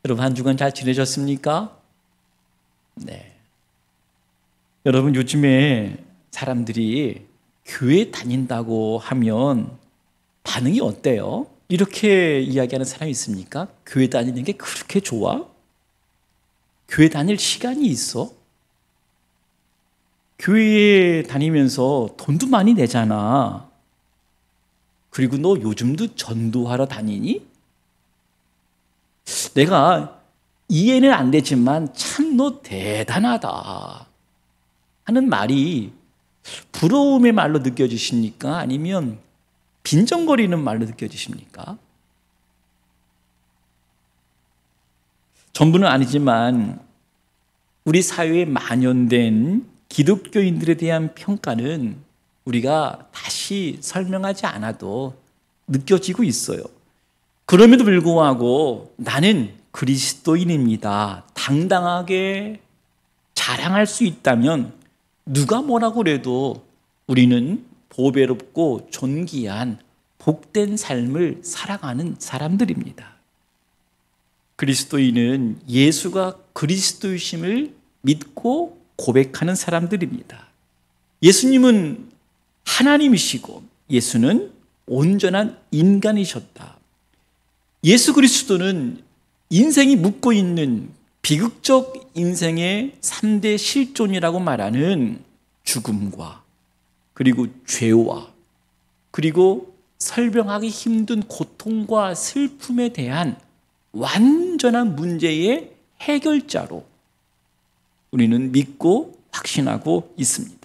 여러분 한 주간 잘 지내셨습니까? 네. 여러분 요즘에 사람들이 교회 다닌다고 하면 반응이 어때요? 이렇게 이야기하는 사람이 있습니까? 교회 다니는 게 그렇게 좋아? 교회 다닐 시간이 있어? 교회에 다니면서 돈도 많이 내잖아. 그리고 너 요즘도 전도하러 다니니? 내가 이해는 안 되지만 참 너 대단하다 하는 말이 부러움의 말로 느껴지십니까? 아니면 빈정거리는 말로 느껴지십니까? 전부는 아니지만 우리 사회에 만연된 기독교인들에 대한 평가는 우리가 다시 설명하지 않아도 느껴지고 있어요. 그럼에도 불구하고 나는 그리스도인입니다. 당당하게 자랑할 수 있다면 누가 뭐라고 그래도 우리는 보배롭고 존귀한 복된 삶을 살아가는 사람들입니다. 그리스도인은 예수가 그리스도이심을 믿고 고백하는 사람들입니다. 예수님은 하나님이시고 예수는 온전한 인간이셨다. 예수 그리스도는 인생이 묻고 있는 비극적 인생의 3대 실존이라고 말하는 죽음과 그리고 죄와 그리고 설명하기 힘든 고통과 슬픔에 대한 완전한 문제의 해결자로 우리는 믿고 확신하고 있습니다.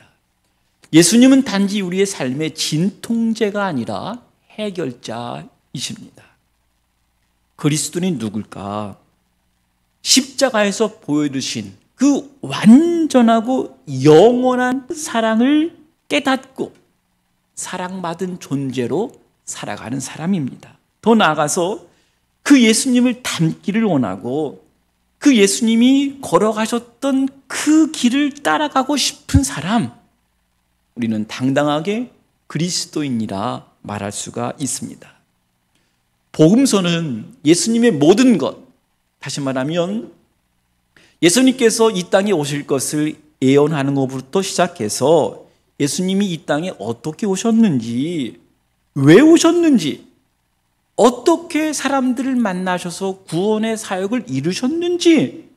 예수님은 단지 우리의 삶의 진통제가 아니라 해결자이십니다. 그리스도는 누굴까? 십자가에서 보여주신 그 완전하고 영원한 사랑을 깨닫고 사랑받은 존재로 살아가는 사람입니다. 더 나아가서 그 예수님을 닮기를 원하고 그 예수님이 걸어가셨던 그 길을 따라가고 싶은 사람, 우리는 당당하게 그리스도인이라 말할 수가 있습니다. 복음서는 예수님의 모든 것, 다시 말하면 예수님께서 이 땅에 오실 것을 예언하는 것부터 시작해서 예수님이 이 땅에 어떻게 오셨는지, 왜 오셨는지, 어떻게 사람들을 만나셔서 구원의 사역을 이루셨는지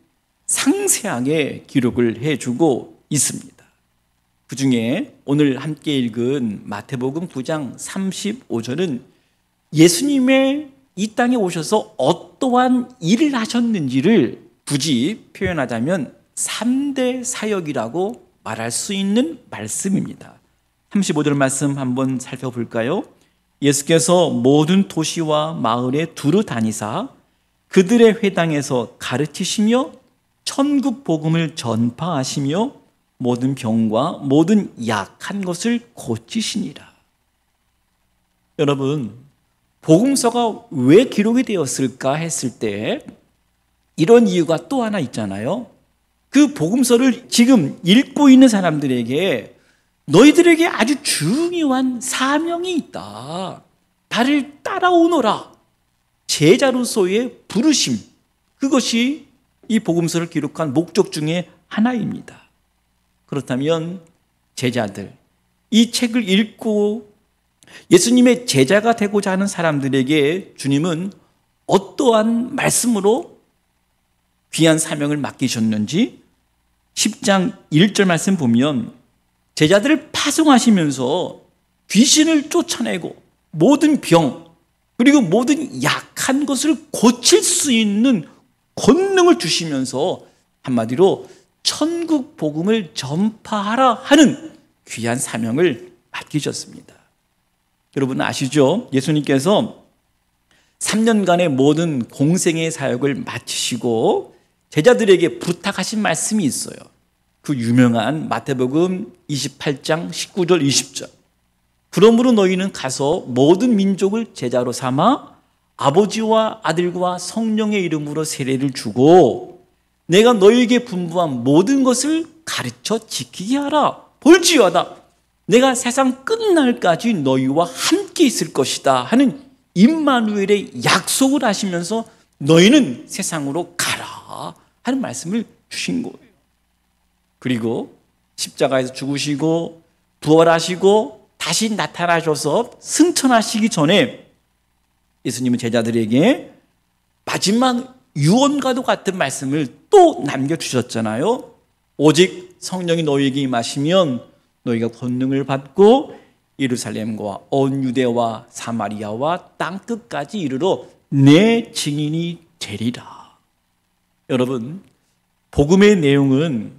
상세하게 기록을 해주고 있습니다. 그 중에 오늘 함께 읽은 마태복음 9장 35절은 예수님의 이 땅에 오셔서 어떠한 일을 하셨는지를 굳이 표현하자면 3대 사역이라고 말할 수 있는 말씀입니다. 35절 말씀 한번 살펴볼까요? 예수께서 모든 도시와 마을에 두루 다니사 그들의 회당에서 가르치시며 천국 복음을 전파하시며 모든 병과 모든 약한 것을 고치시니라. 여러분, 복음서가 왜 기록이 되었을까 했을 때 이런 이유가 또 하나 있잖아요. 그 복음서를 지금 읽고 있는 사람들에게 너희들에게 아주 중요한 사명이 있다. 나를 따라오너라. 제자로서의 부르심. 그것이 이 복음서를 기록한 목적 중에 하나입니다. 그렇다면 제자들, 이 책을 읽고 예수님의 제자가 되고자 하는 사람들에게 주님은 어떠한 말씀으로 귀한 사명을 맡기셨는지 10장 1절 말씀 보면 제자들을 파송하시면서 귀신을 쫓아내고 모든 병 그리고 모든 약한 것을 고칠 수 있는 권능을 주시면서 한마디로 천국 복음을 전파하라 하는 귀한 사명을 맡기셨습니다. 여러분 아시죠? 예수님께서 3년간의 모든 공생의 사역을 마치시고 제자들에게 부탁하신 말씀이 있어요. 그 유명한 마태복음 28장 19절 20절. 그러므로 너희는 가서 모든 민족을 제자로 삼아 아버지와 아들과 성령의 이름으로 세례를 주고 내가 너희에게 분부한 모든 것을 가르쳐 지키게 하라. 볼지어다 내가 세상 끝날까지 너희와 함께 있을 것이다 하는 임마누엘의 약속을 하시면서 너희는 세상으로 가라 하는 말씀을 주신 거예요. 그리고 십자가에서 죽으시고 부활하시고 다시 나타나셔서 승천하시기 전에 예수님은 제자들에게 마지막 유언과도 같은 말씀을 또 남겨주셨잖아요. 오직 성령이 너희에게 임하시면 너희가 권능을 받고 예루살렘과 온 유대와 사마리아와 땅끝까지 이르러 내 증인이 되리라. 여러분, 복음의 내용은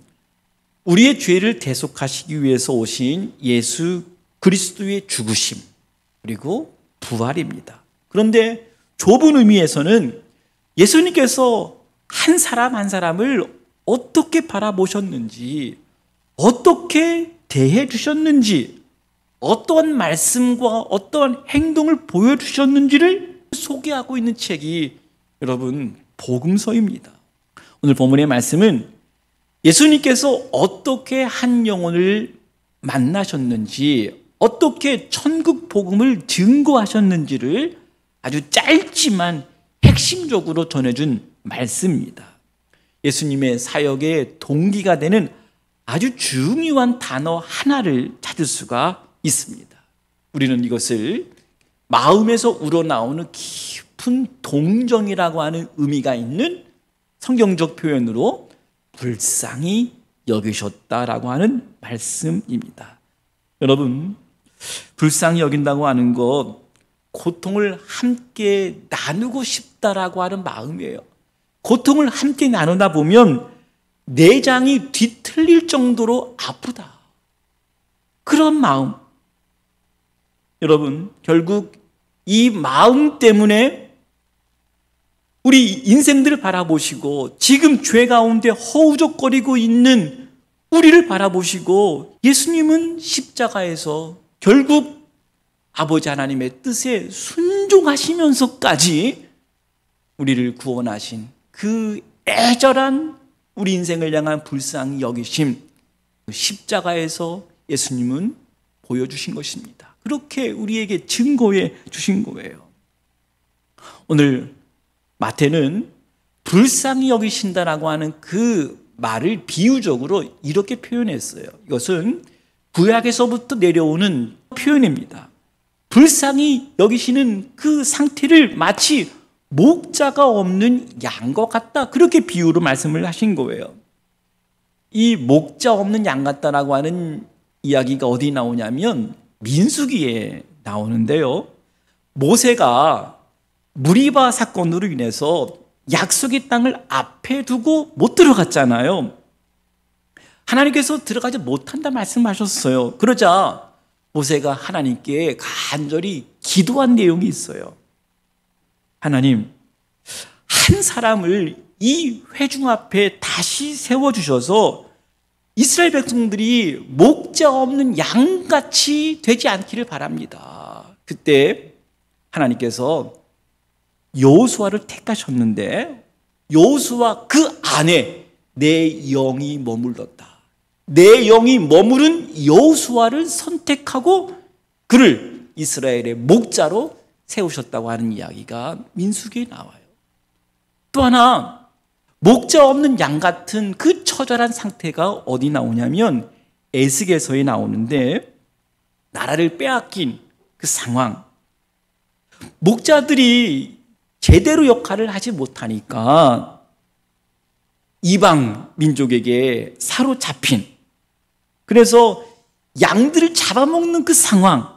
우리의 죄를 대속하시기 위해서 오신 예수 그리스도의 죽으심 그리고 부활입니다. 그런데 좁은 의미에서는 예수님께서 한 사람 한 사람을 어떻게 바라보셨는지, 어떻게 대해 주셨는지, 어떠한 말씀과 어떠한 행동을 보여주셨는지를 소개하고 있는 책이 여러분 복음서입니다. 오늘 본문의 말씀은 예수님께서 어떻게 한 영혼을 만나셨는지, 어떻게 천국 복음을 증거하셨는지를 아주 짧지만 핵심적으로 전해준 말씀입니다. 예수님의 사역의 동기가 되는 아주 중요한 단어 하나를 찾을 수가 있습니다. 우리는 이것을 마음에서 우러나오는 깊은 동정이라고 하는 의미가 있는 성경적 표현으로 불쌍히 여기셨다라고 하는 말씀입니다. 여러분, 불쌍히 여긴다고 하는 것, 고통을 함께 나누고 싶다라고 하는 마음이에요. 고통을 함께 나누다 보면 내장이 뒤틀릴 정도로 아프다. 그런 마음. 여러분, 결국 이 마음 때문에 우리 인생들을 바라보시고 지금 죄 가운데 허우적거리고 있는 우리를 바라보시고 예수님은 십자가에서 결국 아버지 하나님의 뜻에 순종하시면서까지 우리를 구원하신 그 애절한 우리 인생을 향한 불쌍히 여기심, 십자가에서 예수님은 보여주신 것입니다. 그렇게 우리에게 증거해 주신 거예요. 오늘 마태는 불쌍히 여기신다라고 하는 그 말을 비유적으로 이렇게 표현했어요. 이것은 구약에서부터 내려오는 표현입니다. 불쌍히 여기시는 그 상태를 마치 목자가 없는 양과 같다, 그렇게 비유로 말씀을 하신 거예요. 이 목자 없는 양 같다라고 하는 이야기가 어디 나오냐면 민수기에 나오는데요. 모세가 무리바 사건으로 인해서 약속의 땅을 앞에 두고 못 들어갔잖아요. 하나님께서 들어가지 못한다 말씀하셨어요. 그러자 모세가 하나님께 간절히 기도한 내용이 있어요. 하나님, 한 사람을 이 회중 앞에 다시 세워주셔서 이스라엘 백성들이 목자 없는 양같이 되지 않기를 바랍니다. 그때 하나님께서 여호수아를 택하셨는데 여호수아 그 안에 내 영이 머물렀다. 내 영이 머무른 여호수아를 선택하고 그를 이스라엘의 목자로 세우셨다고 하는 이야기가 민수기에 나와요. 또 하나, 목자 없는 양 같은 그 처절한 상태가 어디 나오냐면 에스겔서에 나오는데 나라를 빼앗긴 그 상황, 목자들이 제대로 역할을 하지 못하니까 이방 민족에게 사로잡힌, 그래서 양들을 잡아먹는 그 상황,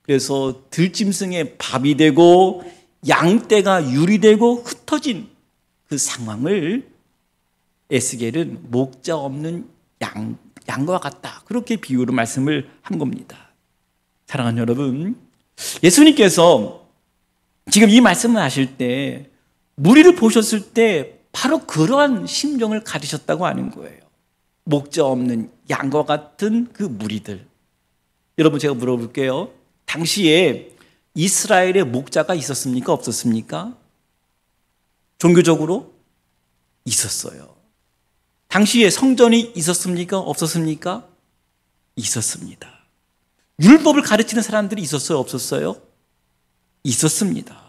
그래서 들짐승의 밥이 되고 양떼가 유리 되고 흩어진 그 상황을 에스겔은 목자 없는 양과 같다, 그렇게 비유로 말씀을 한 겁니다. 사랑하는 여러분, 예수님께서 지금 이 말씀을 하실 때 무리를 보셨을 때 바로 그러한 심정을 가지셨다고 하는 거예요. 목자 없는 양과 같은 그 무리들. 여러분, 제가 물어볼게요. 당시에 이스라엘에 목자가 있었습니까? 없었습니까? 종교적으로 있었어요. 당시에 성전이 있었습니까? 없었습니까? 있었습니다. 율법을 가르치는 사람들이 있었어요? 없었어요? 있었습니다.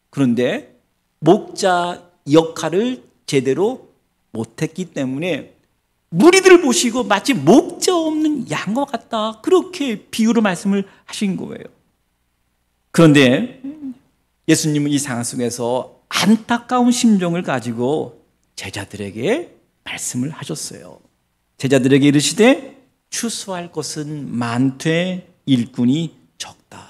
그런데 목자 역할을 제대로 못했기 때문에 무리들을 보시고 마치 목자 없는 양과 같다, 그렇게 비유로 말씀을 하신 거예요. 그런데 예수님은 이 상황 속에서 안타까운 심정을 가지고 제자들에게 말씀을 하셨어요. 제자들에게 이르시되 추수할 것은 많되 일꾼이 적다.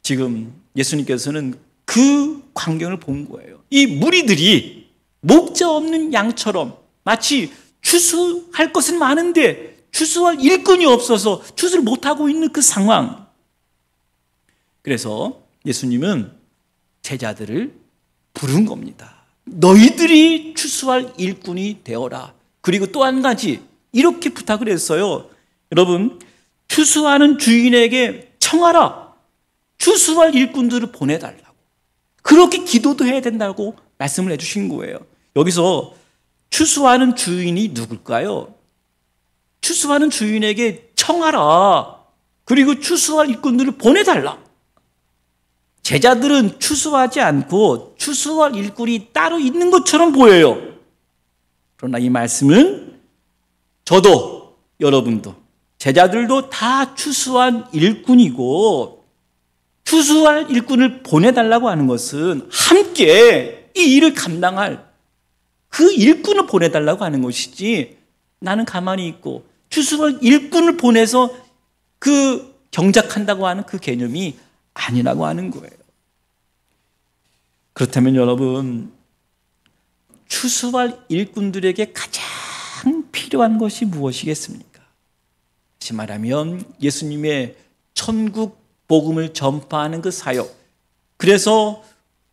지금 예수님께서는 그 광경을 본 거예요. 이 무리들이 목자 없는 양처럼 마치 추수할 것은 많은데 추수할 일꾼이 없어서 추수를 못하고 있는 그 상황. 그래서 예수님은 제자들을 부른 겁니다. 너희들이 추수할 일꾼이 되어라. 그리고 또 한 가지 이렇게 부탁을 했어요. 여러분, 추수하는 주인에게 청하라. 추수할 일꾼들을 보내달라고. 그렇게 기도도 해야 된다고 말씀을 해주신 거예요. 여기서 추수하는 주인이 누굴까요? 추수하는 주인에게 청하라. 그리고 추수할 일꾼들을 보내달라. 제자들은 추수하지 않고 추수할 일꾼이 따로 있는 것처럼 보여요. 그러나 이 말씀은 저도 여러분도 제자들도 다 추수한 일꾼이고, 추수할 일꾼을 보내달라고 하는 것은 함께 이 일을 감당할 그 일꾼을 보내달라고 하는 것이지, 나는 가만히 있고 추수할 일꾼을 보내서 그 경작한다고 하는 그 개념이 아니라고 하는 거예요. 그렇다면 여러분, 추수할 일꾼들에게 가장 필요한 것이 무엇이겠습니까? 다시 말하면 예수님의 천국 복음을 전파하는 그 사역, 그래서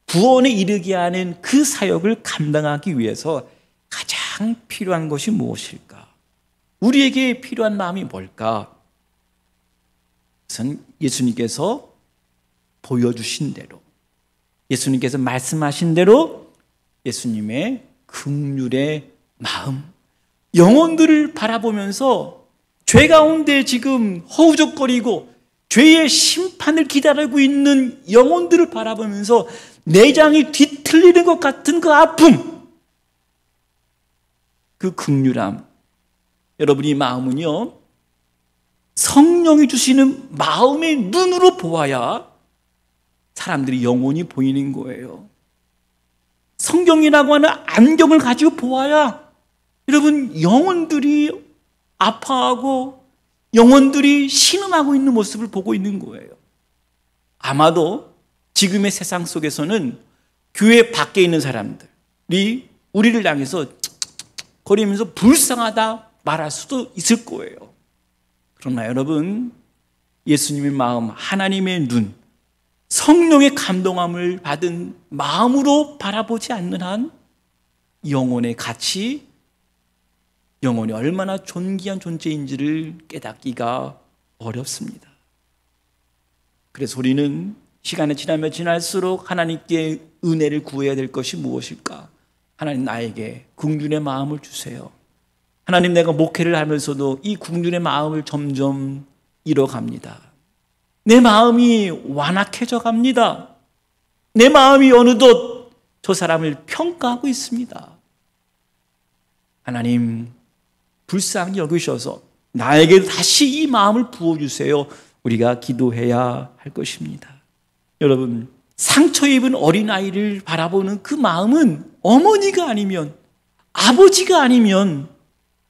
구원에 이르게 하는 그 사역을 감당하기 위해서 가장 필요한 것이 무엇일까? 우리에게 필요한 마음이 뭘까? 그것은 예수님께서 보여주신 대로, 예수님께서 말씀하신 대로 예수님의 긍휼의 마음, 영혼들을 바라보면서 죄 가운데 지금 허우적거리고 죄의 심판을 기다리고 있는 영혼들을 바라보면서 내장이 뒤틀리는 것 같은 그 아픔, 그 긍휼함. 여러분, 이 마음은요, 성령이 주시는 마음의 눈으로 보아야 사람들이 영혼이 보이는 거예요. 성경이라고 하는 안경을 가지고 보아야 여러분, 영혼들이 아파하고 영혼들이 신음하고 있는 모습을 보고 있는 거예요. 아마도 지금의 세상 속에서는 교회 밖에 있는 사람들이 우리를 향해서 거리면서 불쌍하다 말할 수도 있을 거예요. 그러나 여러분, 예수님의 마음, 하나님의 눈, 성령의 감동함을 받은 마음으로 바라보지 않는 한 영혼의 가치, 영혼이 얼마나 존귀한 존재인지를 깨닫기가 어렵습니다. 그래서 우리는 시간이 지나면 지날수록 하나님께 은혜를 구해야 될 것이 무엇일까? 하나님, 나에게 긍휼의 마음을 주세요. 하나님, 내가 목회를 하면서도 이 긍휼의 마음을 점점 잃어갑니다. 내 마음이 완악해져 갑니다. 내 마음이 어느덧 저 사람을 평가하고 있습니다. 하나님, 불쌍히 여기셔서 나에게 다시 이 마음을 부어주세요. 우리가 기도해야 할 것입니다. 여러분, 상처 입은 어린아이를 바라보는 그 마음은 어머니가 아니면, 아버지가 아니면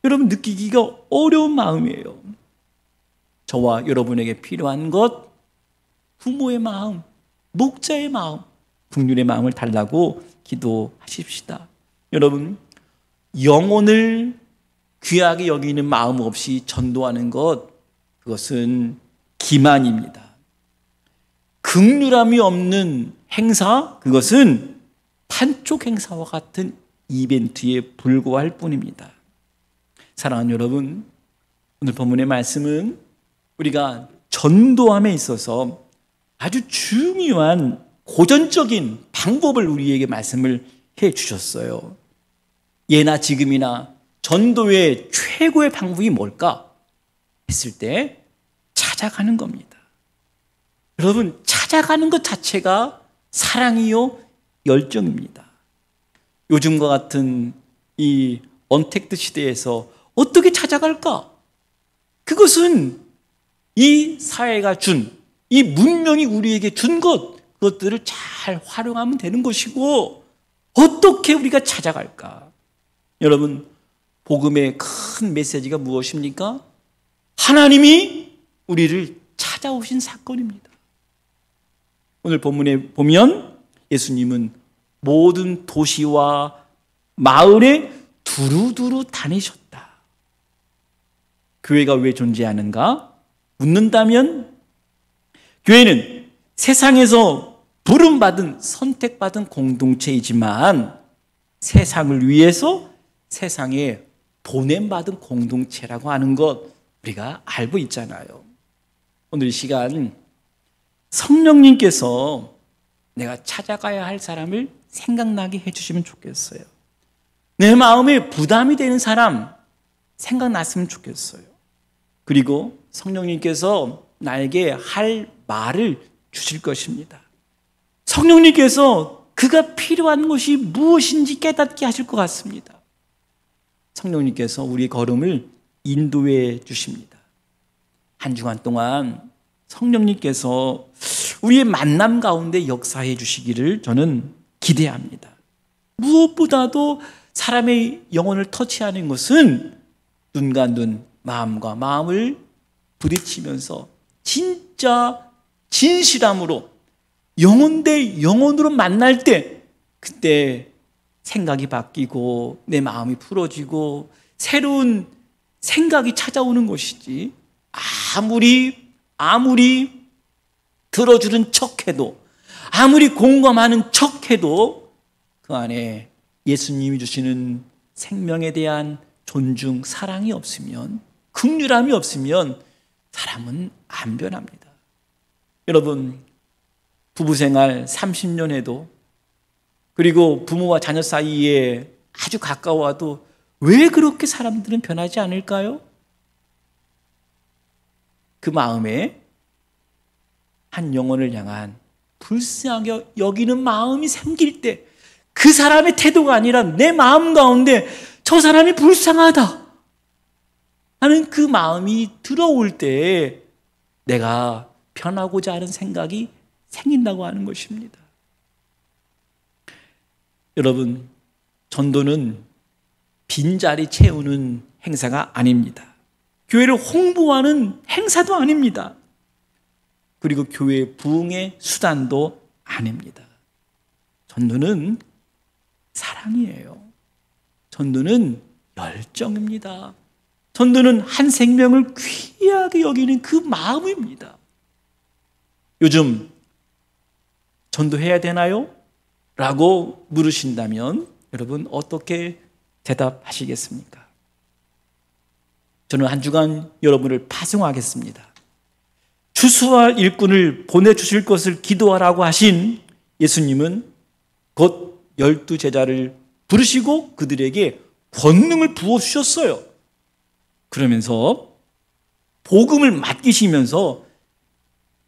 여러분 느끼기가 어려운 마음이에요. 저와 여러분에게 필요한 것, 부모의 마음, 목자의 마음, 긍휼의 마음을 달라고 기도하십시다. 여러분, 영혼을 귀하게 여기는 마음 없이 전도하는 것, 그것은 기만입니다. 긍휼함이 없는 행사, 그것은 판촉 행사와 같은 이벤트에 불과할 뿐입니다. 사랑하는 여러분, 오늘 본문의 말씀은 우리가 전도함에 있어서 아주 중요한 고전적인 방법을 우리에게 말씀을 해 주셨어요. 예나 지금이나 전도의 최고의 방법이 뭘까 했을 때 찾아가는 겁니다. 여러분, 찾아가는 것 자체가 사랑이요 열정입니다. 요즘과 같은 이 언택트 시대에서 어떻게 찾아갈까? 그것은 이 사회가 준, 이 문명이 우리에게 준 그것들을 잘 활용하면 되는 것이고, 어떻게 우리가 찾아갈까? 여러분, 복음의 큰 메시지가 무엇입니까? 하나님이 우리를 찾아오신 사건입니다. 오늘 본문에 보면 예수님은 모든 도시와 마을에 두루두루 다니셨다. 교회가 왜 존재하는가? 묻는다면 교회는 세상에서 부름받은 선택받은 공동체이지만 세상을 위해서 세상에 보냄받은 공동체라고 하는 것 우리가 알고 있잖아요. 오늘 이 시간 성령님께서 내가 찾아가야 할 사람을 생각나게 해주시면 좋겠어요. 내 마음에 부담이 되는 사람 생각났으면 좋겠어요. 그리고 성령님께서 나에게 할 말을 주실 것입니다. 성령님께서 그가 필요한 것이 무엇인지 깨닫게 하실 것 같습니다. 성령님께서 우리의 걸음을 인도해 주십니다. 한 주간 동안 성령님께서 우리의 만남 가운데 역사해 주시기를 저는 기대합니다. 무엇보다도 사람의 영혼을 터치하는 것은 눈과 눈, 마음과 마음을 부딪히면서 진짜 진실함으로 영혼 대 영혼으로 만날 때 그때 생각이 바뀌고 내 마음이 풀어지고 새로운 생각이 찾아오는 것이지, 아무리 들어주는 척해도, 아무리 공감하는 척해도 그 안에 예수님이 주시는 생명에 대한 존중, 사랑이 없으면, 긍휼함이 없으면 사람은 안 변합니다. 여러분, 부부생활 30년 해도, 그리고 부모와 자녀 사이에 아주 가까워도 왜 그렇게 사람들은 변하지 않을까요? 그 마음에 한 영혼을 향한 불쌍하게 여기는 마음이 생길 때, 그 사람의 태도가 아니라 내 마음 가운데 저 사람이 불쌍하다 하는 그 마음이 들어올 때 내가 변하고자 하는 생각이 생긴다고 하는 것입니다. 여러분, 전도는 빈자리 채우는 행사가 아닙니다. 교회를 홍보하는 행사도 아닙니다. 그리고 교회 부흥의 수단도 아닙니다. 전도는 사랑이에요. 전도는 열정입니다. 전도는 한 생명을 귀하게 여기는 그 마음입니다. 요즘 전도해야 되나요? 라고 물으신다면 여러분 어떻게 대답하시겠습니까? 저는 한 주간 여러분을 파송하겠습니다. 추수할 일꾼을 보내주실 것을 기도하라고 하신 예수님은 곧 12제자를 부르시고 그들에게 권능을 부어주셨어요. 그러면서 복음을 맡기시면서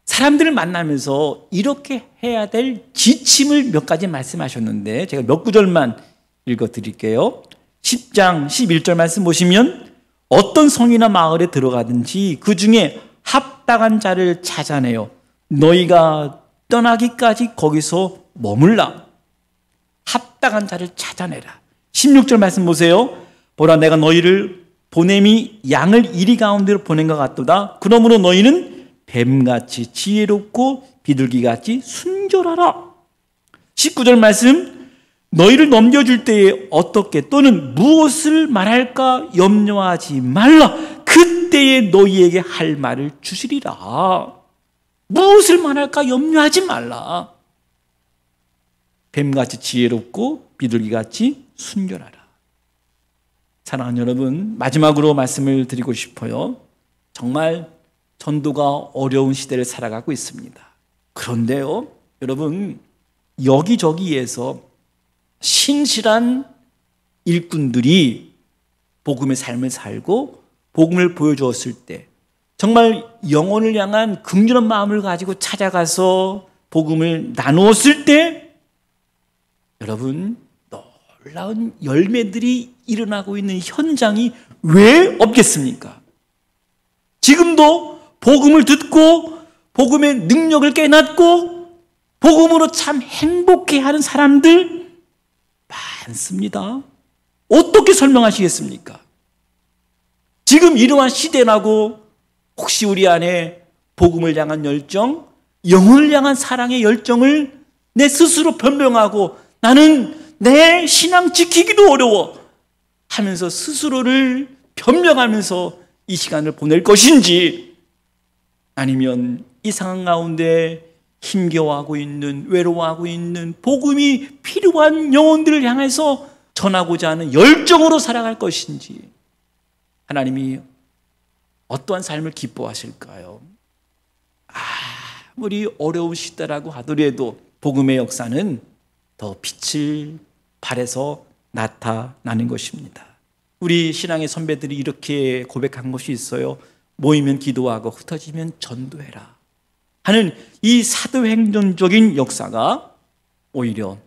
사람들을 만나면서 이렇게 해야 될 지침을 몇 가지 말씀하셨는데 제가 몇 구절만 읽어드릴게요. 10장 11절 말씀 보시면 어떤 성이나 마을에 들어가든지 그 중에 합당한 자를 찾아내요. 너희가 떠나기까지 거기서 머물라. 합당한 자를 찾아내라. 16절 말씀 보세요. 보라, 내가 너희를 보냄이 양을 이리 가운데로 보낸 것 같도다. 그러므로 너희는 뱀같이 지혜롭고 비둘기같이 순결하라. 19절 말씀, 너희를 넘겨줄 때에 어떻게 또는 무엇을 말할까 염려하지 말라. 그때에 너희에게 할 말을 주시리라. 무엇을 말할까 염려하지 말라. 뱀같이 지혜롭고 비둘기같이 순결하라. 사랑하는 여러분, 마지막으로 말씀을 드리고 싶어요. 정말 전도가 어려운 시대를 살아가고 있습니다. 그런데요, 여러분, 여기저기에서 신실한 일꾼들이 복음의 삶을 살고 복음을 보여주었을 때, 정말 영혼을 향한 긍휼한 마음을 가지고 찾아가서 복음을 나누었을 때 여러분, 놀라운 열매들이 일어나고 있는 현장이 왜 없겠습니까? 지금도 복음을 듣고 복음의 능력을 깨닫고 복음으로 참 행복해하는 사람들 많습니다. 어떻게 설명하시겠습니까? 지금 이러한 시대라고 혹시 우리 안에 복음을 향한 열정, 영혼을 향한 사랑의 열정을 내 스스로 변명하고 나는 내 신앙 지키기도 어려워 하면서 스스로를 변명하면서 이 시간을 보낼 것인지, 아니면 이 상황 가운데 힘겨워하고 있는, 외로워하고 있는 복음이 필요한 영혼들을 향해서 전하고자 하는 열정으로 살아갈 것인지, 하나님이 어떠한 삶을 기뻐하실까요? 아무리 어려운 시대라고 하더라도 복음의 역사는 더 빛을 발해서 나타나는 것입니다. 우리 신앙의 선배들이 이렇게 고백한 것이 있어요. 모이면 기도하고 흩어지면 전도해라 하는 이 사도행전적인 역사가 오히려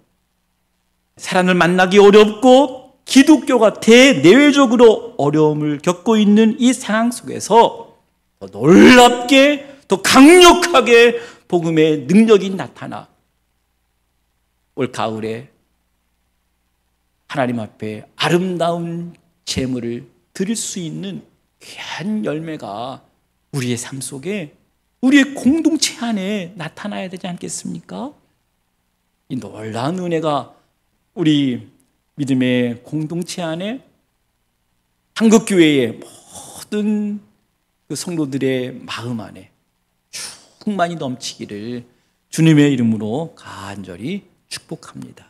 사람을 만나기 어렵고 기독교가 대내외적으로 어려움을 겪고 있는 이 상황 속에서 더 놀랍게, 더 강력하게 복음의 능력이 나타나 올 가을에 하나님 앞에 아름다운 제물을 드릴 수 있는 귀한 열매가 우리의 삶 속에, 우리의 공동체 안에 나타나야 되지 않겠습니까? 이 놀라운 은혜가 우리 믿음의 공동체 안에, 한국교회의 모든 그 성도들의 마음 안에 충만히 넘치기를 주님의 이름으로 간절히 축복합니다.